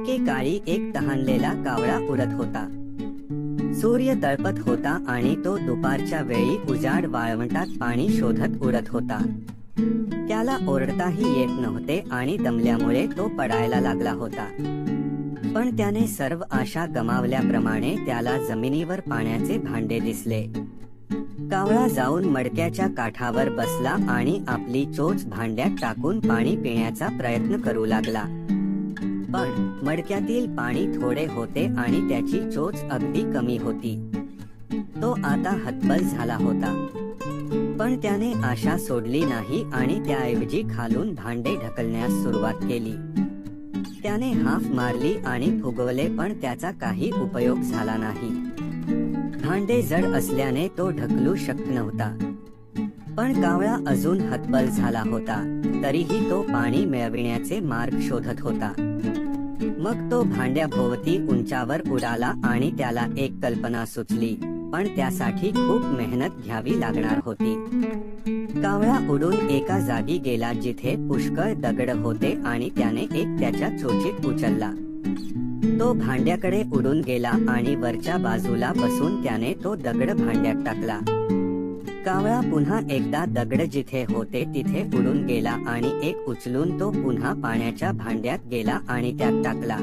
एकेकाळी एक तहानलेला कावळा उडत होता. सूर्य तळपत होता आणि तो दुपारच्या वेळी उजाड वाळवंटात पाणी शोधत उडत होता. त्याला ओरडताही येत नव्हते आणि दमल्यामुळे तो पडायला लागला होता. पण त्याने सर्व आशा गमावल्याप्रमाणे त्याला जमिनीवर पाण्याचे भांडे दिसले. कावळा जाऊन मडक्याच्या काठावर बसला आणि आपली चोच भांड्यात टाकून पाणी पिण्याचा प्रयत्न करू लागला. पण मडक्यातील पाणी थोडे होते आणि त्याची चोच अगदी कमी होती. तो आता हतबल झाला होता. पण त्याने आशा सोडली नाही आणि त्याऐवजी खालून भांडे ढकलण्यास सुरुवात केली. त्याने हाफ मारली आणि फुगवले पण त्याचा काही उपयोग झाला नाही. भांडे जड असल्याने तो ढकलू शकत नव्हता. पण कावळा अजून हतबल झाला होता, तरीही तो पाणी मिळविण्याचे मार्ग शोधत होता. मग तो भांड्याभोवती उंचावर उडाला आणि त्याला एक कल्पना सुचली, पण त्यासाठी खूप मेहनत घ्यावी लागणार होती. कावळा उडून एका जागी गेला जिथे पुष्कळ दगड होते आणि त्याने एक त्याच्या चोचीत उचलला. तो भांड्याकडे उडून गेला आणि वरच्या बाजूला बसून त्याने तो दगड भांड्यात टाकला. कावळा पुन्हा एकदा दगड जिथे होते तिथे उडून गेला आणि एक उचलून तो पुन्हा पाण्याच्या भांड्यात गेला आणि त्यात टाकला.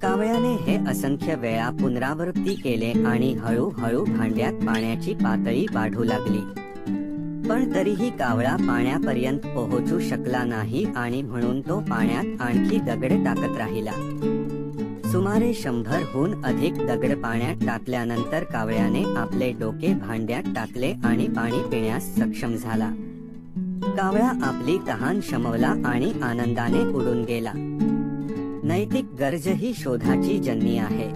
कावळ्याने हे असंख्य वेळा पुनरावृत्ती केले आणि हळूहळू भांड्यात पाण्याची पातळी वाढू लागली. पण तरीही कावळा पाण्यापर्यंत पोहोचू शकला नाही आणि म्हणून तो पाण्यात आणखी दगड टाकत राहिला. सुमारे 100हून अधिक दगड पाण्यात टाकल्यानंतर कावळ्याने आपले डोके भांड्यात टाकले आणि पाणी पिण्यास सक्षम झाला. कावळा आपली तहान शमवला आणि आनंदाने उडून गेला. नैतिक गरज ही शोधाची जननी आहे.